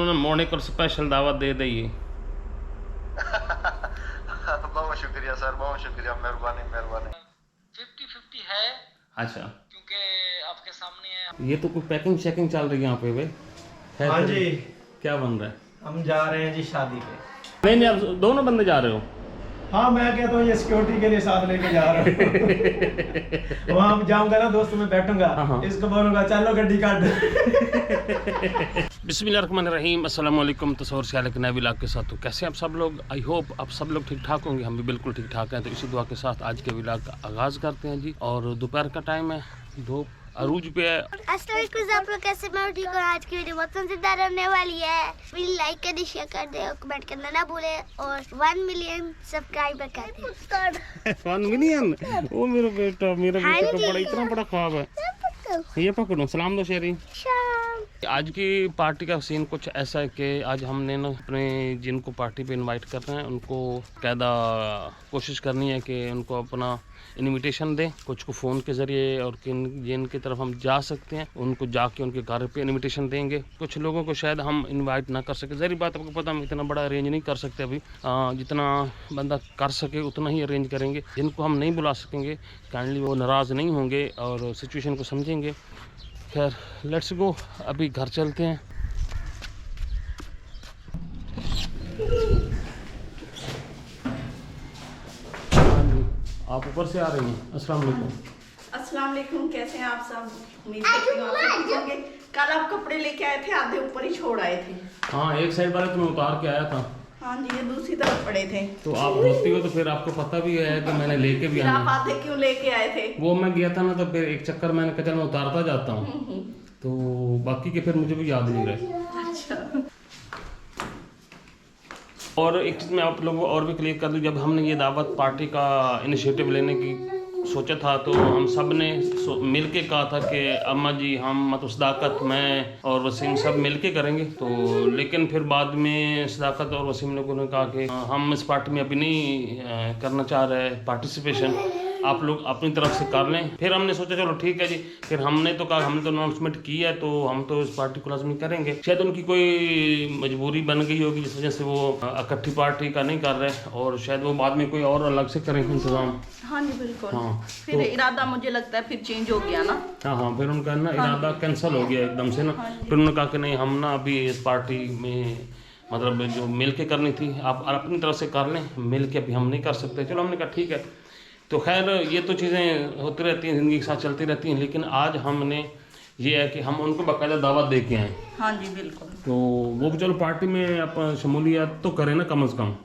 ने मोने को स्पेशल दावत दे दी। बहुत शुक्रिया सर, बहुत शुक्रिया, मेहरबानी मेहरबानी। 50-50 है। अच्छा, क्योंकि आपके सामने है। ये तो कोई पैकिंग शैकिंग चल रही है यहाँ पे भाई। हाँ जी, क्या बन रहा है? हम जा रहे हैं जी शादी पे। नहीं, आप दोनों बंदे जा रहे हो? हाँ, मैं कहता हूँ ये सिक्योरिटी के लिए साथ लेके जा रहा हूँ। वहाँ जाऊंगा ना दोस्त में बैठूंगा, इसको बोलूंगा चलो गड्डी काट। बिस्मिल्लाहिर्रहमानिर्रहीम, अस्सलाम वालेकुम। तो सौर सियाल के नए व्लॉग के साथ तो कैसे आप सब लोग? आई होप आप सब लोग ठीक ठाक होंगे। हम भी बिल्कुल ठीक ठाक हैं। तो इसी दुआ के साथ आज के व्लॉग का आगाज़ करते हैं जी। और दोपहर का टाइम है, धूप अरूज पे है। आप लोग कैसे? मैं ठीक हूँ। आज की वीडियो बहुत मजेदार होने वाली है। प्लीज लाइक कर दे, शेयर कर दे और कमेंट करना ना भूले। और 1 मिलियन सब्सक्राइबर कर दे। 1 मिलियन? वो मेरा बेटा का बड़ा इतना बड़ा ख्वाब है। ये पकड़ो, सलाम दो शेरी। आज की पार्टी का सीन कुछ ऐसा है कि आज हमने ना अपने जिनको पार्टी पे इनवाइट कर रहे हैं उनको कायदा कोशिश करनी है कि उनको अपना इनविटेशन दें, कुछ को फ़ोन के ज़रिए, और जिनकी तरफ हम जा सकते हैं उनको जाके उनके घर पे इनविटेशन देंगे। कुछ लोगों को शायद हम इनवाइट ना कर सके, ज़री बात आपको पता, हम इतना बड़ा अरेंज नहीं कर सकते अभी। जितना बंदा कर सके उतना ही अरेंज करेंगे। जिनको हम नहीं बुला सकेंगे काइंडली वो नाराज़ नहीं होंगे और सिचुएशन को समझेंगे। खैर लेट्स गो, अभी घर चलते हैं। आप ऊपर से आ रही हैं? अस्सलाम वालेकुम। अस्सलाम वालेकुम, कैसे हैं आप सब? उम्मीद करती हूँ आप सब ठीक होंगे। कल आप कपड़े लेके आए थे, आधे ऊपर ही छोड़ आए थे। हाँ, एक साइड वाले तो मैं उतार के आया था। हाँ जी, ये दूसरी तरफ पड़े थे। तो आप धोती हो तो फिर आपको पता भी है कि मैंने लेके भी आया। आप आधे क्यों लेके आए थे? वो मैं गया था ना, तो फिर एक चक्कर मैंने कहा चल मैं उतारता जाता हूँ, तो बाकी के फिर मुझे भी याद नहीं रहे। अच्छा। और एक चीज़ मैं आप लोगों को और भी क्लियर कर दूँ, जब हमने ये दावत पार्टी का इनिशिएटिव लेने की सोचा था तो हम सब ने मिल के कहा था कि अम्मा जी, हम मतलब सदाकत, मैं और वसीम सब मिल के करेंगे। तो लेकिन फिर बाद में सदाकत और वसीम लोगों ने कहा कि हम इस पार्टी में अभी नहीं करना चाह रहे पार्टिसिपेशन, आप लोग अपनी तरफ से कर लें। फिर हमने सोचा चलो ठीक है जी। फिर हमने तो कहा, हमने तो अनाउंसमेंट की है तो हम तो इस पार्टी को लाजमी करेंगे। शायद उनकी कोई मजबूरी बन गई होगी जिस वजह से वो इकट्ठी पार्टी का नहीं कर रहे, और शायद वो बाद में कोई और अलग से करेंगे इंतजाम। हाँ जी बिल्कुल। हाँ, फिर तो इरादा मुझे लगता है फिर चेंज हो गया ना। हाँ, फिर उनका ना इरादा कैंसिल हो गया एकदम से ना। फिर उन्होंने कहा कि नहीं, हम ना अभी इस पार्टी में मतलब जो मिल के करनी थी आप अपनी तरफ से कर लें, मिल के अभी हम नहीं कर सकते। चलो हमने कहा ठीक है। तो खैर ये तो चीज़ें होती रहती हैं, ज़िंदगी के साथ चलती रहती हैं। लेकिन आज हमने ये है कि हम उनको बाकायदा दावत दे के आए। हाँ जी बिल्कुल। तो वो भी चलो पार्टी में आप शमूलियत तो करें ना कम अज़ कम।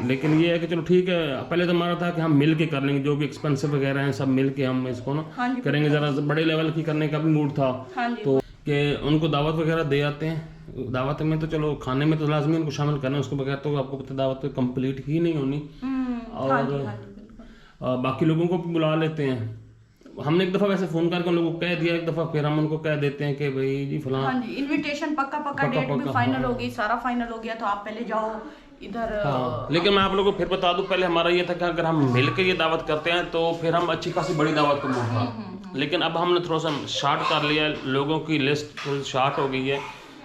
लेकिन ये है कि चलो ठीक है, पहले तो हमारा था कि हम मिल के कर लेंगे, जो भी एक्सपेंसिव वगैरह हैं सब मिल के हम इसको ना करेंगे। ज़रा बड़े लेवल की करने का भी मूड था। तो कि उनको दावत वगैरह दे आते हैं। दावत में तो चलो खाने में तो लाजमी उनको शामिल करना है, उसके बगैर तो आपको पता दावत तो कंप्लीट ही नहीं होनी। और बाकी लोगों को भी बुला लेते हैं। हमने एक दफ़ा वैसे फ़ोन करके उन लोगों को कह दिया, एक दफ़ा फिर हम उनको कह देते हैं कि भाई जी फलां। हाँ जी, इनविटेशन पक्का डेट भी फाइनल हो गई, सारा फाइनल हो गया, तो आप पहले जाओ इधर। हाँ, लेकिन मैं आप लोगों को फिर बता दूं, पहले हमारा ये था कि अगर हम मिल के ये दावत करते हैं तो फिर हम अच्छी खासी बड़ी दावत को मूड था। लेकिन अब हमने थोड़ा सा शार्ट कर लिया, लोगों की लिस्ट थोड़ी शार्ट हो गई है।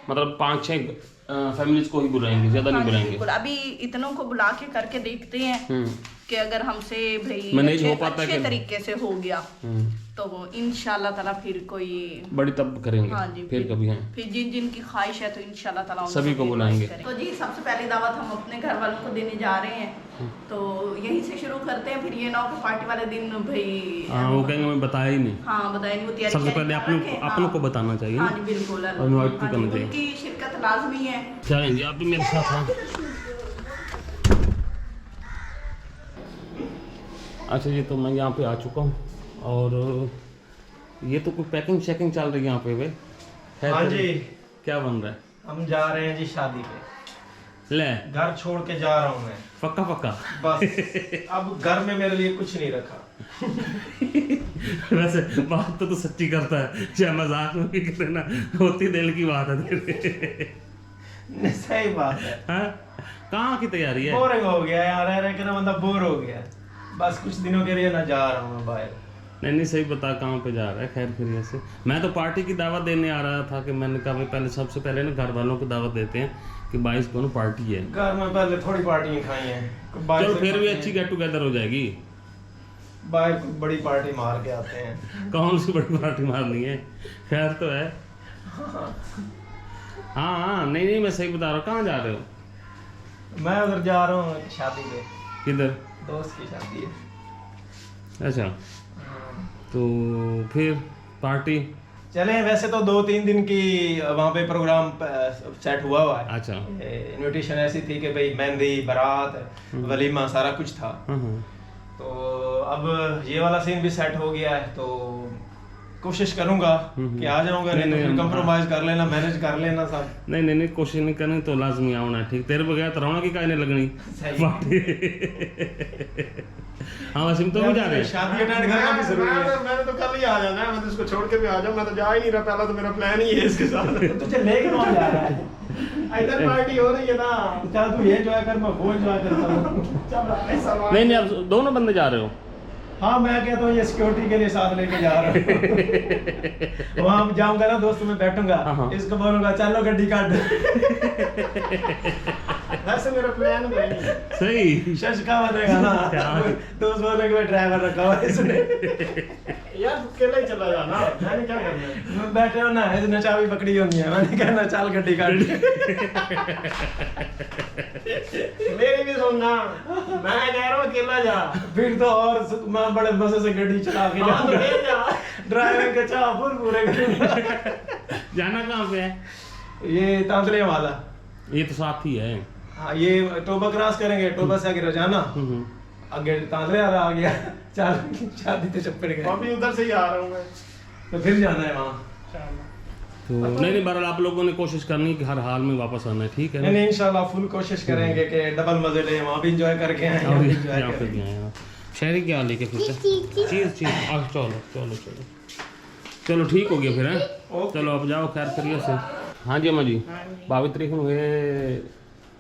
मतलब 5-6 फैमिलीज को ही बुलाएंगे, ज़्यादा नहीं बुलाएंगे। अभी इतनों को बुला के करके देखते हैं कि अगर हमसे भाई अच्छे तरीके से हो गया तो इंशाल्लाह ताला फिर कोई बड़ी तब करेंगे। हाँ जी, फिर कभी हैं, फिर जिनकी ख्वाहिश है तो इंशाल्लाह ताला सभी को बुलाएंगे। तो जी सबसे पहली दावत हम अपने घर वालों को देने जा रहे हैं, तो यहीं से शुरू करते हैं। फिर ये ना हो पार्टी वाले दिन भाई वो कहेंगे मैं बताया ही नहीं। हाँ, बताया नहीं, वो तैयारी सबसे पहले अपनों को बताना चाहिए। हाँ जी बिल्कुल, उनकी शिरकत लाजमी है। चलेंगे आप भी मेरे साथ हैं। अच्छा जी, तो मैं यहाँ पे आ चुका हूँ और ये तो कोई पैकिंग शैकिंग चल रही है यहाँ पे भाई। हाँ जी, क्या बन रहा है? हम जा रहे हैं जी शादी पे। ले, घर छोड़ के जा रहा हूँ मैं, पक्का पक्का। बस अब घर में मेरे लिए कुछ नहीं रखा। वैसे बात तो सच्ची करता है, चाहे मजाक में भी करे ना, होती दिल की बात है। सही बात है। कहाँ की तैयारी है? बोरिंग हो गया यार, रह के ना बंदा बोर हो गया। बस कुछ दिनों के लिए ना जा रहा हूँ मैं बाहर। नहीं सही बता कहाँ पे जा रहा है। खैर खैरियत से मैं तो पार्टी की दावत देने आ रहा था कि मैंने कहा भाई पहले सबसे पहले ना घर वालों को दावत देते हैं कि 22 को ना पार्टी है। घर में पहले थोड़ी पार्टियां खाई हैं, चलो फिर भी अच्छी गेट टुगेदर हो जाएगी। बाहर बड़ी पार्टी मार के आते हैं। कौन सी बड़ी पार्टी मारनी है? खैर तो है। हाँ नहीं मैं सही बता रहा हूँ। कहाँ जा रहे हो? मैं उधर जा रहा हूँ शादी पे। किधर? दोस्त की शादी है। अच्छा तो फिर पार्टी चले। वैसे तो 2-3 दिन की वहाँ पे प्रोग्राम सेट हुआ है। अच्छा इनविटेशन ऐसी थी कि भाई मेहंदी, बारात, वलीमा सारा कुछ था। तो अब ये वाला सीन भी सेट हो गया है, तो कोशिश करूंगा कि आ जाऊंगा। नहीं तो कंप्रोमाइज कर लेना, मैनेज कर लेना सब। नहीं कोशिश नहीं करनी तो लाजमी आना। ठीक तेरे बगैर तो रौनक की काहे नहीं लगनी। हाँ वसीम तो भी जा रहे हैं शादी अटेंड करना भी जरूरी है। मैंने तो कल ही आ जाना है, मैं तो इसको छोड़ के भी आ जाऊँ। मैं तो जा ही नहीं रहा, पहला तो मेरा प्लान ही है इसके साथ। तुझे लेके कौन जा रहा है? इधर पार्टी हो रही है ना। चल तू ये एंजॉय कर, मैं वो एंजॉय करता हूँ। नहीं आप दोनों बंदे जा रहे हो? हाँ मैं कहता हूँ ये सिक्योरिटी के लिए साथ लेके जा रहा हूँ। वहाँ जाऊंगा ना दोस्त में बैठूंगा, इसको बोलूंगा चलो गड्डी काट। वैसे मेरा प्लान वही है। सही शश का बनेगा ना। दोस्त बोलेंगे ड्राइवर रखा हुआ है इसने। यार अकेला ही चला जाना, मैंने क्या करना है। बैठे हो ना, इसने चाबी पकड़ी होनी है, मैंने कहना चल गड्डी काट। मेरी भी सुनना, मैं कह रहा हूँ अकेला जा। फिर तो और मैं बड़े मजे से गड्डी चला के जाऊंगा। ड्राइवर के चाह पूरे जाना कहाँ पे है? ये तांतले वाला। ये तो साथ ही है। हाँ ये टोबा क्रॉस करेंगे, टोबा से आगे रोजाना आगे तांतले वाला आ गया। चल शादी तो चप्पड़ गए। अभी उधर से ही आ रहा हूँ मैं। तो फिर जाना है वहाँ। तो नहीं बहरहाल आप लोगों ने कोशिश करनी है कि हर हाल में वापस आना है। ठीक है ना? नहीं इंशाल्लाह फुल कोशिश करेंगे कि डबल मजे ले, वहाँ भी एंजॉय करके आए, यहाँ भी एंजॉय यहाँ पे भी आए हैं। शहरी क्या लेके फिर चीज चलो ठीक हो गया फिर है। चलो अब जाओ खैर करिए से। हाँ जी अम्मा जी 22 तरीक ਨੂੰ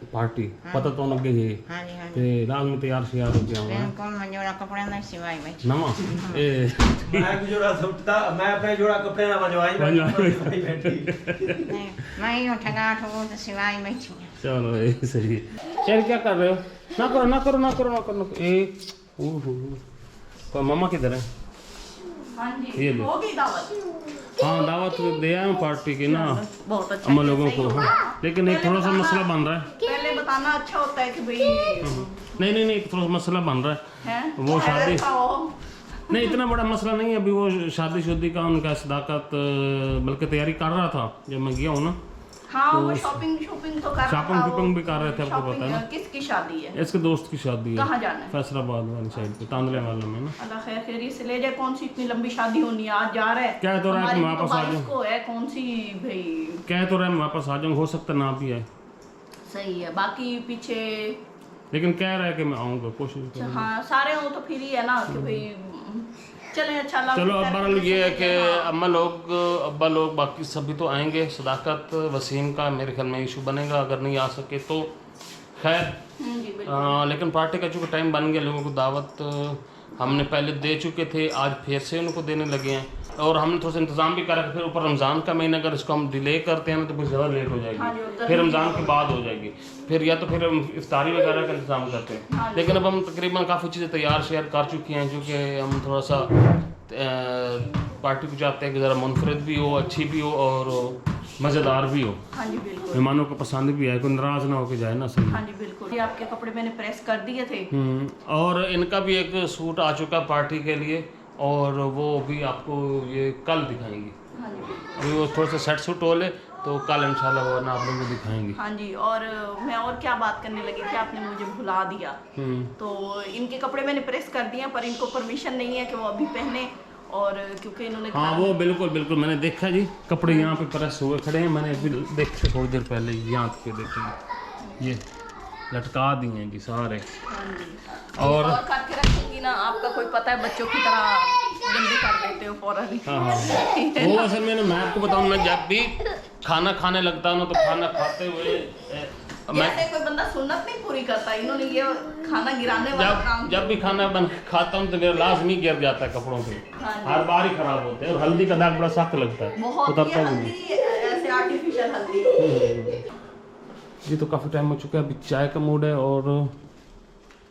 पार्टी पता तो लगे है ते रात में तैयार हो गया हूं। कौन मैं जोड़ा कपड़े ना सिवाई में नवा मैं जोड़ा सूटता, मैं अपने जोड़ा कपड़े ना बनवाई बैठी। नहीं मैं यो ठगा ठो तो सिवाई में छी। चलो ये सही। शेर क्या कर रहे हो? ना करो ए ओहो तो मम्मा किधर है? हाँ जी ये लो। होगी दावत। हाँ दावत दे आया हूँ पार्टी की ना बहुत अच्छा अम्मा लोगों को। हाँ लेकिन एक थोड़ा सा मसला बन रहा है। पहले बताना अच्छा होता है कि भाई नहीं एक थोड़ा सा मसला बन रहा है। है वो शादी खाओ। नहीं इतना बड़ा मसला नहीं है अभी। वो शादी का उनका सदाकत बल्कि तैयारी कर रहा था जब मैं गया हूँ ना। हाँ वो शॉपिंग तो कर रहा था। शॉपिंग भी कर रहे थे। आपको पता है ना किसकी शादी है? इसके दोस्त की शादी है। कहाँ जाना है? फैसलाबाद वाली साइड पे तांदले वाले में ना। अल्लाह खैर खैरी से ले जाए। कौन सी इतनी लंबी शादी होनी है? आज जा रहे हैं। क्या तो रहा है कि वापस आ जाऊं। को है कौन सी भाई? कह तो रहे मैं वापस आ जाऊँ, हो सकता ना भी आए। सही है। बाकी पीछे लेकिन कह रहा है कि मैं आऊँगा, कोशिश करूँगा। हाँ सारे हो तो फिर ही है ना कि भाई चले अच्छा लगा। चलो अब बहरहाल ये है कि अब्बा लोग बाकी सभी तो आएंगे। सदाकत वसीम का मेरे ख्याल में इशू बनेगा अगर नहीं आ सके तो खैर। लेकिन पार्टी का चूँकि टाइम बन गया, लोगों को दावत हमने पहले दे चुके थे, आज फिर से उनको देने लगे हैं। और हमने थोड़ा सा इंतज़ाम भी करा। फिर ऊपर रमज़ान का महीना अगर इसको हम डिले करते हैं ना तो फिर ज़्यादा लेट हो जाएगी। फिर रमज़ान के बाद हो जाएगी। फिर या तो फिर हम इफ्तारी वगैरह का इंतज़ाम करते हैं। लेकिन अब हम तकरीबन काफ़ी चीज़ें तैयार शेयर कर चुकी हैं क्योंकि हम थोड़ा सा पार्टी को चाहते हैं कि ज़रा मुनफरद भी हो, अच्छी भी हो और मज़ेदार भी हो। हाँ जी बिल्कुल। मेहमानों को पसंद भी आए, कोई नाराज़ ना होके जाए ना। सही। हाँ जी बिल्कुल। ये आपके कपड़े मैंने प्रेस कर दिए थे। और इनका भी एक सूट आ चुका पार्टी के लिए और वो भी आपको ये कल दिखाएंगी। हाँ जी बिल्कुल। अभी वो थोड़ा सा सेट सूट हो ले तो कल इंशाल्लाह वो ना आप लोगों को दिखाएंगी। हाँ जी। और मैं और क्या बात करने लगी थी, आपने मुझे भुला दिया। तो इनके कपड़े मैंने प्रेस कर दिए पर इनको परमिशन नहीं है कि वो अभी पहने। और क्योंकि इन्होंने हाँ वो बिल्कुल मैंने देखा जी कपड़े यहाँ पे प्रेस हुए खड़े हैं। मैंने अभी देखे थोड़ी देर पहले यहाँ पे देखे ये लटका दिए हैं जी सारे। और करके रखूंगी ना, आपका कोई पता है बच्चों की तरह गंदी कर देते हो फौरन। हाँ वो असल में मैं आपको बताऊँ, मैं जब भी खाना खाने लगता हूँ ना तो खाना खाते हुए जैसे कोई बंदा सुन्नत नहीं पूरी करता, इन्होंने ये खाना गिराने वाला काम। जब भी खाना बन खाता हूँ तो मेरा लाजमी गिर जाता है कपड़ों पे, हर बार ही खराब होते हैं। और हल्दी का दाग बड़ा सख्त लगता है, बहुत उतरता ये भी हल्दी नहीं। ऐसे आर्टिफिशियल हल्दी। जी तो काफ़ी टाइम हो चुका है, अभी चाय का मूड है और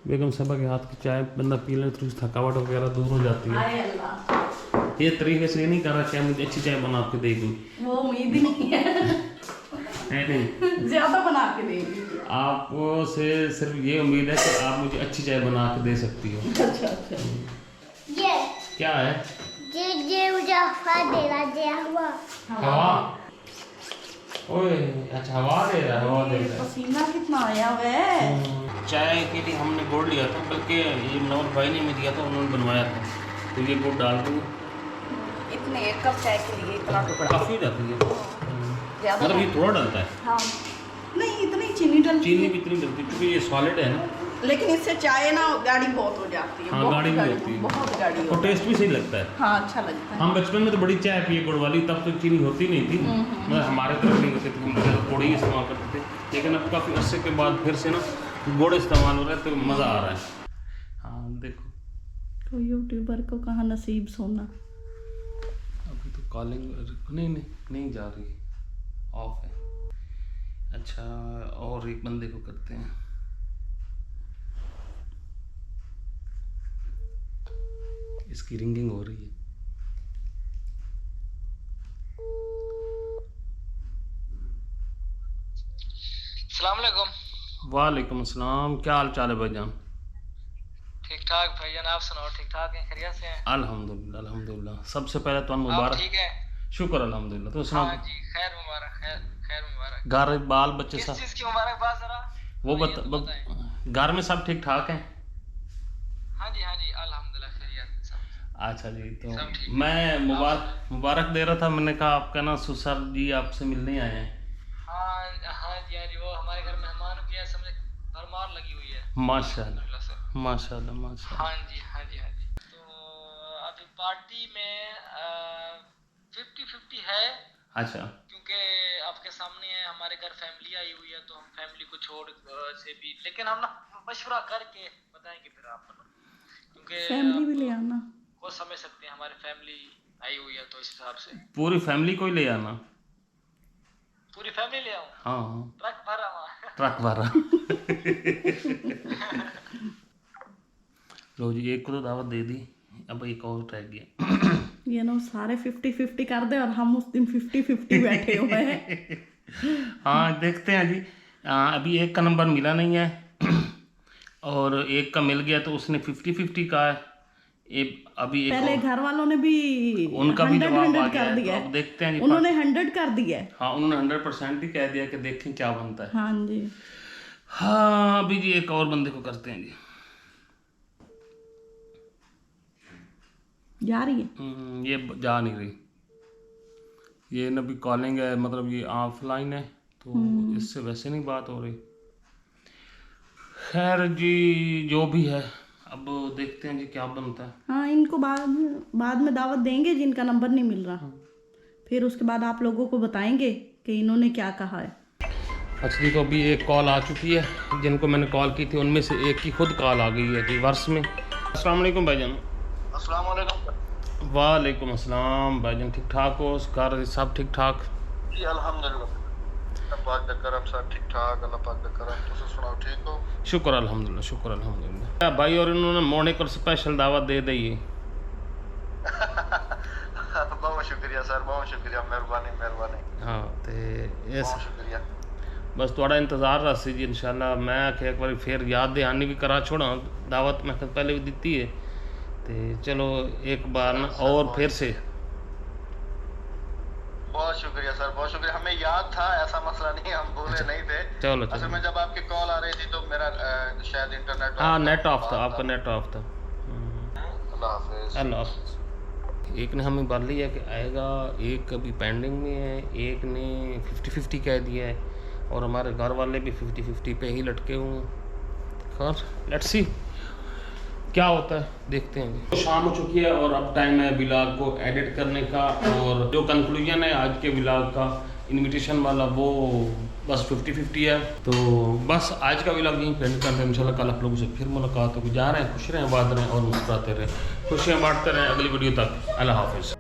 बेगम साहबा के हाथ की चाय बंदा पी ले तो थकावट वगैरह दूर हो जाती है। हाय अल्लाह, ये तरीके से नहीं कर रहा चाय मुझे अच्छी चाय बना के देगी, वो उम्मीद ही नहीं है। नहीं ज्यादा बना के देगी। आपको से सिर्फ ये उम्मीद है कि आप मुझे अच्छी चाय बना के दे सकती हो। अच्छा अच्छा। ये क्या है? ये मुझे हवा दे रहा है, हवा। ओए अच्छा हवा दे रहा है, हवा दे रहा है। पसीना कितना आया हुआ है। चाय के लिए हमने गुड़ लिया था, बल्कि ये नौल भाई ने भी दिया था, उन्होंने बनवाया था, तो ये गुड़ डाल दूँगा। इतने एक कप चाय के लिए इतना टुकड़ा काफ़ी जाती है, ज्यादा मतलब ये थोड़ा डलता है। हाँ नहीं, इतनी चीनी डलती चीनी है। भी इतनी डलती है क्योंकि ये सॉलिड है ना। लेकिन इससे चाय ना गाढ़ी बहुत हो जाती है। हाँ, बहुत गाढ़ी भी गाढ़ी, होती है। बहुत गाढ़ी और होती है। टेस्ट भी सही लगता है। हाँ अच्छा लगता है। हम बचपन में तो बड़ी चाय पिए गुड़ वाली, तब तो चीनी होती नहीं थी, मतलब हमारे तरफ नहीं होती थी, हम लोग गुड़ ही इस्तेमाल करते थे। लेकिन अब काफ़ी अरसे के बाद फिर से ना गुड़ इस्तेमाल हो रहा है तो मज़ा आ रहा है। हाँ देखो, तो यूट्यूबर को कहाँ नसीब सोना। अभी तो कॉलिंग नहीं जा रही, ऑफ है। अच्छा, और एक बंदे को करते हैं। इसकी रिंगिंग हो रही है। अस्सलाम वालेकुम। वालेकुम अस्सलाम, क्या हाल चाल है भाईजान? ठीक ठाक भाईजान, आप सुनाओ, ठीक ठाक हैं, खैरियत से हैं? अल्हम्दुलिल्लाह अल्हम्दुलिल्लाह। सबसे पहले तो आप मुबारक। ठीक है? शुक्र अल्हम्दुलिल्लाह। तो हाँ सुनाओ, जी, खैर मुबारक, खैर मुबारक। घर बाल बच्चे किस सब चीज़ की मुबारकबाद जरा? वो बताएं। घर में सब ठीक ठाक हैं? हाँ जी अल्हम्दुलिल्लाह खैरियत सब। अच्छा जी, तो सब ठीक। मैं मुबारक दे रहा था। मैंने कहा आपका ना ससुर जी आपसे मिलने आए हैं। हाँ जी, वो हमारे घर मेहमान की है, समझे भरमार लगी हुई है माशाल्लाह से। माशाल्लाह माशाल्लाह। हाँ जी तो अभी पार्टी में 50-50 है, अच्छा, क्योंकि आपके सामने है, हमारे घर फैमिली आई हुई है, तो हम फैमिली को छोड़ से भी, लेकिन हम ना मशवरा करके बताएंगे फिर आपको ना, क्योंकि फैमिली भी ले आना। वो समझ सकते हैं हमारी फैमिली आई हुई है, तो इस हिसाब से पूरी फैमिली को ही ले आना। पूरी फैमिली ले आऊँ? हाँ, ट्रक भरा हुआ ट्रक भरा। लो जी, एक को तो दावत दे दी, अब एक और रह गया। ये ना सारे 50-50 कर दे और हम उस दिन 50-50 बैठे हुए हैं। हाँ देखते हैं जी। अभी एक का नंबर मिला नहीं है और एक का मिल गया तो उसने 50-50 का है। अभी एक पहले घर वालों ने भी उनका भी जवाब आ 100 गया कर है, दिया तो अब देखते हैं जी। उन्होंने 100 कर दिया है। हाँ, उन्होंने 100% ही कह दिया कि देखें क्या बनता है। हाँ जी। हाँ अभी जी एक और बंदे को करते हैं जी। जा रही है? ये जा नहीं रही, ये ना भी कॉलिंग है, मतलब ये ऑफलाइन है, तो इससे वैसे नहीं बात हो रही। खैर जी, जो भी है, अब देखते हैं जी क्या बनता है। हाँ, इनको बाद में दावत देंगे जिनका नंबर नहीं मिल रहा, फिर उसके बाद आप लोगों को बताएंगे कि इन्होंने क्या कहा है। अच्छा जी, तो अभी एक कॉल आ चुकी है, जिनको मैंने कॉल की थी उनमें से एक की खुद कॉल आ गई है जी वर्ष में। अस्सलाम वालेकुम भाईजान। अस्सलाम वालेकुम। वालेकुम अस्सलाम भाईजान, ठीक ठाक हो? घर सब ठीक ठाक? जी अल्हम्दुलिल्लाह, अल्लाह पाक दा करम, सब ठीक ठाक, अल्लाह पाक दा करम। तुम सुनाओ, ठीक हो? शुक्र अल्हम्दुलिल्लाह, शुक्र अल्हम्दुलिल्लाह। भाई और इन्होंने मोने को स्पेशल दावत दे दी है। बहुत शुक्रिया सर, बहुत शुक्रिया, मेहरबानी। हाँ तो बहुत शुक्रिया। बस थोड़ा इंतज़ार रहा सी जी, इंशाल्लाह मैं आखे एक बार फिर याद दहानी भी करा छोड़ा। दावत मैं पहले भी दी है, तो चलो एक बार ना और फिर से। बहुत शुक्रिया सर, बहुत शुक्रिया। हमें याद था, ऐसा मसला नहीं, हम भूले नहीं थे। चलो असल में जब आपकी कॉल आ रही थी तो मेरा शायद इंटरनेट, हाँ नेट ऑफ था, आपका नेट ऑफ था। अल्लाह हाफिज़। अल्लाह हाफिज़। एक ने हमें बोल लिया कि आएगा, एक अभी पेंडिंग में है, एक ने 50-50 कह दिया है, और हमारे घर वाले भी 50-50 पे ही लटके हुए हैं। खैर लेट्स सी क्या होता है, देखते हैं। तो शाम हो चुकी है और अब टाइम है व्लॉग को एडिट करने का, और जो कंक्लूजन है आज के व्लॉग का इनविटेशन वाला वो बस 50-50 है। तो बस आज का व्लॉग यहीं पेंड करते हैं। इंशाल्लाह कल आप लोगों से फिर मुलाकात होगी। जा रहे हैं, खुश रहें, आबाद रहें और मुस्कुराते रहें, खुशियाँ बांटते रहें। अगली वीडियो तक अल्लाह हाफिज़।